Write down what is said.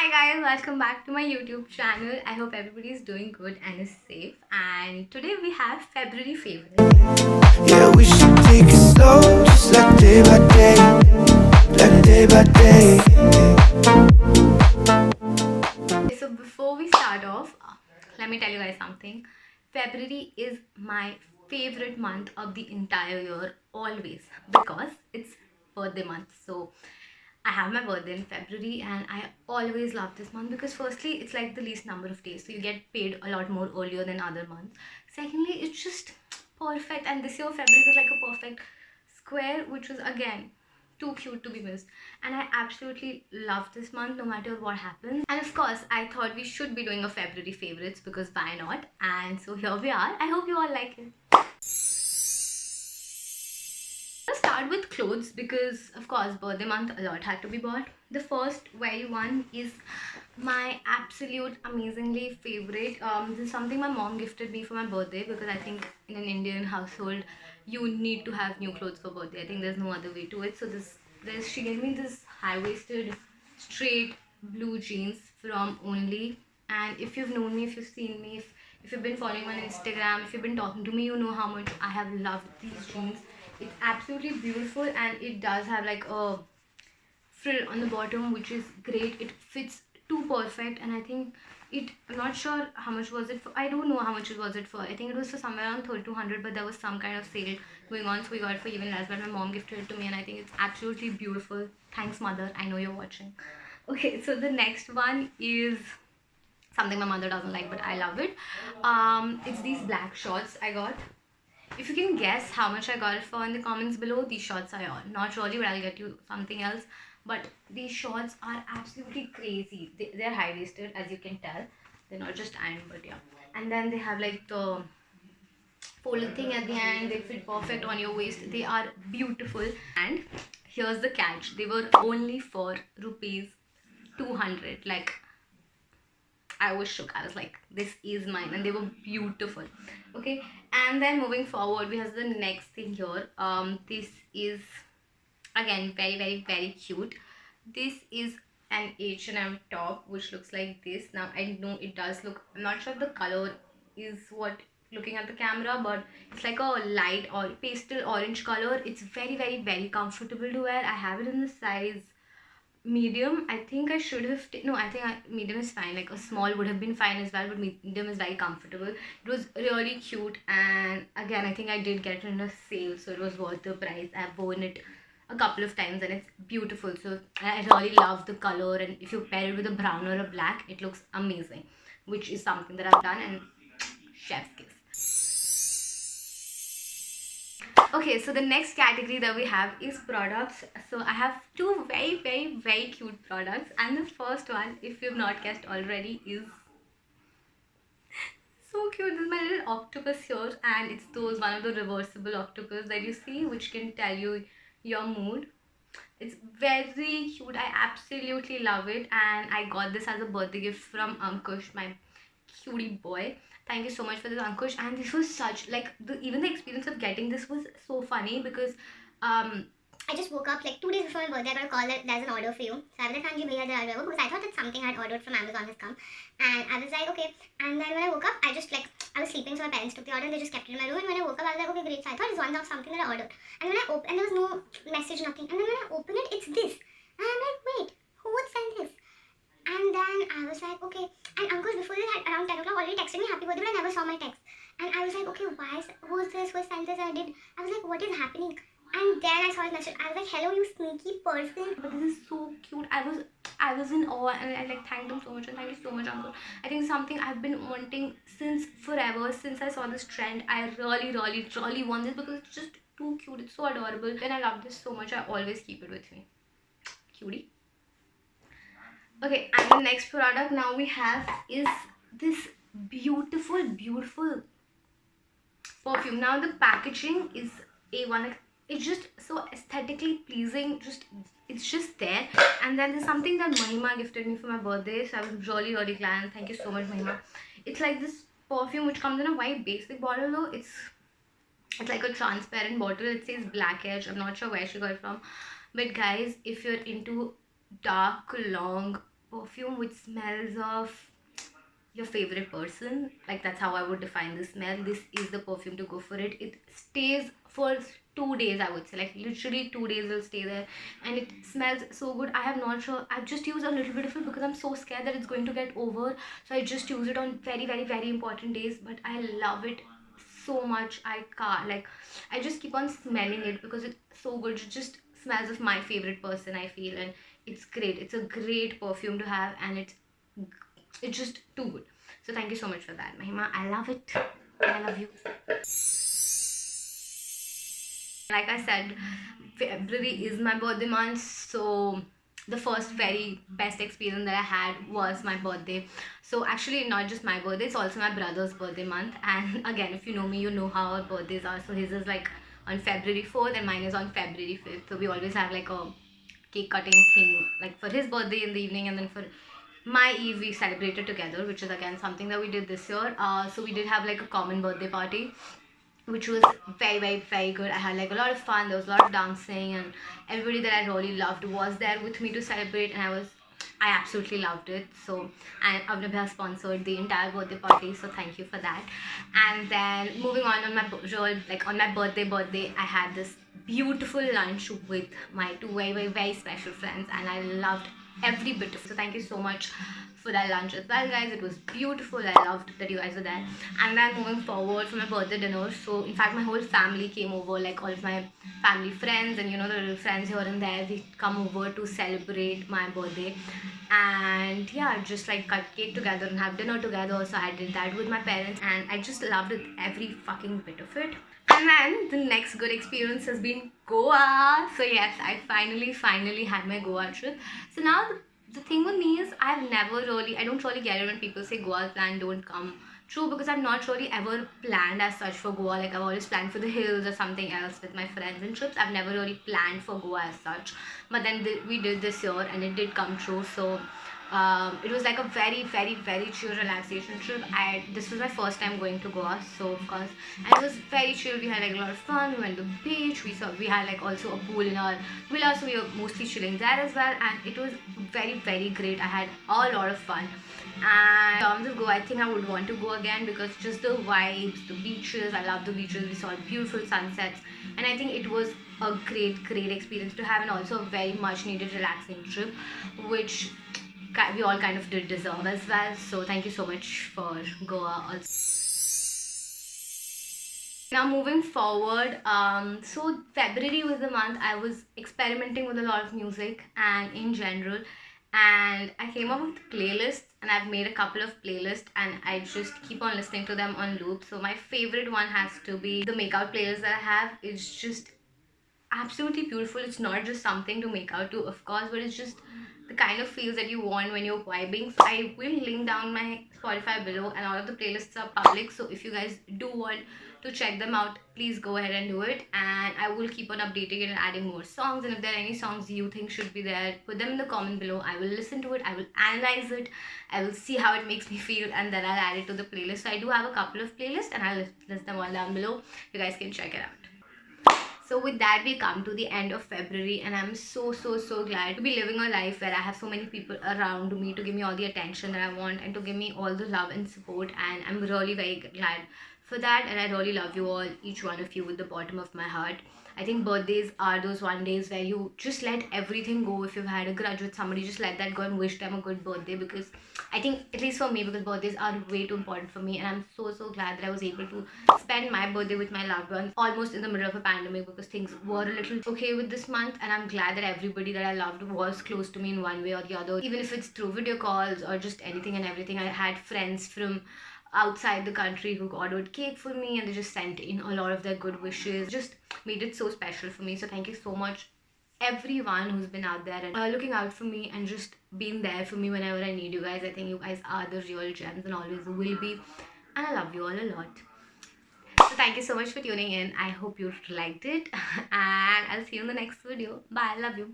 Hi guys, welcome back to my YouTube channel. I hope everybody is doing good and is safe. And today we have February favorites. Yeah, we should take it slow, just like day by day, like day by day. So before we start off, let me tell you guys something. February is my favorite month of the entire year, always, because it's birthday month. So I have my birthday in February and I always love this month because firstly it's like the least number of days, so you get paid a lot more earlier than other months. Secondly, it's just perfect, and this year February was like a perfect square, which was again too cute to be missed. And I absolutely love this month no matter what happens. And of course I thought we should be doing a February favorites because why not? And so here we are. I hope you all like it. Let's start with clothes because of course birthday month a lot had to be bought. The first very one is my absolute amazingly favorite. This is something my mom gifted me for my birthday because I think in an Indian household you need to have new clothes for birthday. I think there's no other way to it. So she gave me this high-waisted straight blue jeans from Only. And if you've known me, if you've seen me, if you've been following me on Instagram, if you've been talking to me, you know how much I have loved these jeans. It's absolutely beautiful and it does have like a frill on the bottom, which is great. It fits too perfect, and I think I'm not sure how much was it for. I don't know how much it was it for. I think it was for somewhere around 3200, but there was some kind of sale going on, so we got it for even less. But my mom gifted it to me, and I think it's absolutely beautiful. Thanks, mother. I know you're watching. Okay, so the next one is something my mother doesn't like, but I love it. It's these black shorts I got. If you can guess how much I got it for in the comments below, these shorts are all. Not really, but I'll get you something else. But these shorts are absolutely crazy. They're high-waisted, as you can tell. They're not just iron, but yeah. And then they have like the folded thing at the end. They fit perfect on your waist. They are beautiful. And here's the catch. They were only for rupees 200. Like, I was shook. I was like, this is mine. And they were beautiful. Okay. And then moving forward, we have the next thing here. This is again very cute. This is an H&M top which looks like this. Now I know it does look, I'm not sure if the color is what looking at the camera, but it's like a light or pastel orange color. It's very comfortable to wear. I have it in the size medium. I think I should have no, I think medium is fine. Like a small would have been fine as well, but medium is very comfortable. It was really cute, and again I think I did get it in a sale, so it was worth the price. I've worn it a couple of times and it's beautiful. So I really love the color, and if you pair it with a brown or a black, it looks amazing, which is something that I've done, and chef's kiss. Okay, so the next category that we have is products. So I have two very cute products, and the first one, if you've not guessed already, is so cute. This is my little octopus here, and it's one of the reversible octopus that you see, which can tell you your mood. It's very cute. I absolutely love it, and I got this as a birthday gift from Ankush, my cutie boy. Thank you so much for this, Ankush. And this was such like even the experience of getting this was so funny because I just woke up like 2 days before my birthday. I got a call that there's an order for you. So I was like, Hanji bhaiya, there are because I thought that something I had ordered from Amazon has come. And I was like, okay. And then when I woke up, I was sleeping, so my parents took the order and they just kept it in my room. And when I woke up, I was like, okay, great. So I thought it's one of something that I ordered. And when I opened, and there was no message, nothing. And then when I opened it, it's this. And I'm like, wait, who would send this? And then I was like, okay. And Ankush before this had around 10 o'clock already texted me happy birthday, but I never saw my text. And I was like, okay, who's this? Who sent this? And I was like, what is happening? And then I saw his message. I was like, hello, you sneaky person. but this is so cute. I was in awe, and I like thanked him so much, and thank you so much, Uncle. I think something I've been wanting since forever, since I saw this trend. I really want this because it's just too cute. It's so adorable, and I love this so much. I always keep it with me. Cutie. Okay, and the next product now we have is this beautiful perfume. Now the packaging is A1. It's just so aesthetically pleasing. It's just there. And then there's something that Mahima gifted me for my birthday, so I was really glad. Thank you so much, Mahima. It's like this perfume which comes in a white basic bottle though. It's like a transparent bottle. It says Black Edge. I'm not sure where she got it from, but guys, if you're into dark long perfume which smells of your favorite person. Like, that's how I would define the smell. This is the perfume to go for it. It stays for 2 days, I would say. Like, literally 2 days will stay there, and it smells so good. I have not sure, I've just used a little bit of it because I'm so scared that it's going to get over, so I just use it on very, very, very important days. But I love it so much. I can't, like, I just keep on smelling it because it's so good. It just smells of my favorite person, I feel, and it's great. It's a great perfume to have, and it's just too good. So thank you so much for that, Mahima. I love it. I love you. Like I said, February is my birthday month, so the first very best experience that I had was my birthday. So actually, not just my birthday, it's also my brother's birthday month. And again, if you know me, you know how our birthdays are. So his is like on February 4th and mine is on February 5th. So we always have like a cake cutting thing, like for his birthday in the evening, and then for my eve we celebrated together, which is again something that we did this year. So we did have like a common birthday party, which was very, very, very good. I had like a lot of fun. There was a lot of dancing, and everybody that I really loved was there with me to celebrate, and I absolutely loved it. So, and Avnabha sponsored the entire birthday party, so thank you for that. And then moving on my on my birthday, I had this beautiful lunch with my two very, very, very special friends, and I loved every bit of it. So thank you so much for that lunch as well, guys. It was beautiful. I loved that you guys were there. And then moving forward for my birthday dinner, so in fact my whole family came over, like all of my family friends and, you know, the little friends here and there. They come over to celebrate my birthday, and yeah, just like cut cake together and have dinner together. So I did that with my parents, and I just loved it, every fucking bit of it. And then the next good experience has been Goa. So yes, I finally had my Goa trip. So now the thing with me is I don't really get it when people say Goa's plan don't come true, because I've not really ever planned as such for Goa. Like, I've always planned for the hills or something else with my friends and trips. I've never really planned for Goa as such. But then we did this year and it did come true. So it was like a very, very, very chill relaxation trip. This was my first time going to Goa, so of course, and it was very chill. We had like a lot of fun. We went to the beach. We had like also a pool in our villa, so we were mostly chilling there as well, and it was very, very great. I had a lot of fun. And in terms of Goa, I think I would want to go again because just the vibes, the beaches. I love the beaches. We saw beautiful sunsets, and I think it was a great experience to have, and also a very much needed relaxing trip, which we all kind of did deserve as well. So thank you so much for Goa also. Now moving forward, so February was the month I was experimenting with a lot of music and in general, and I came up with playlists, and I've made a couple of playlists, and I just keep on listening to them on loop. So my favorite one has to be the makeout playlist that I have. It's just absolutely beautiful. It's not just something to make out to, of course, but it's just the kind of feels that you want when you're vibing. So I will link down my Spotify below, and all of the playlists are public, so if you guys do want to check them out, please go ahead and do it. And I will keep on updating it and adding more songs, and if there are any songs you think should be there, put them in the comment below. I will listen to it, I will analyze it, I will see how it makes me feel, and then I'll add it to the playlist. So I do have a couple of playlists, and I'll list them all down below. You guys can check it out. So with that, we come to the end of February, and I'm so glad to be living a life where I have so many people around me to give me all the attention that I want and to give me all the love and support, and I'm really very glad for that. And I really love you all, each one of you, with the bottom of my heart. I think birthdays are those one days where you just let everything go. If you've had a grudge with somebody, just let that go and wish them a good birthday, because I think, at least for me, because birthdays are way too important for me, and I'm so glad that I was able to spend my birthday with my loved ones almost in the middle of a pandemic, because things were a little okay with this month, and I'm glad that everybody that I loved was close to me in one way or the other, even if it's through video calls or just anything and everything. I had friends from outside the country who ordered cake for me, and they just sent in a lot of their good wishes. Just made it so special for me. So thank you so much, everyone who's been out there and looking out for me and just being there for me whenever I need you guys. I think you guys are the real gems and always will be, and I love you all a lot. So thank you so much for tuning in. I hope you liked it, and I'll see you in the next video. Bye. I love you.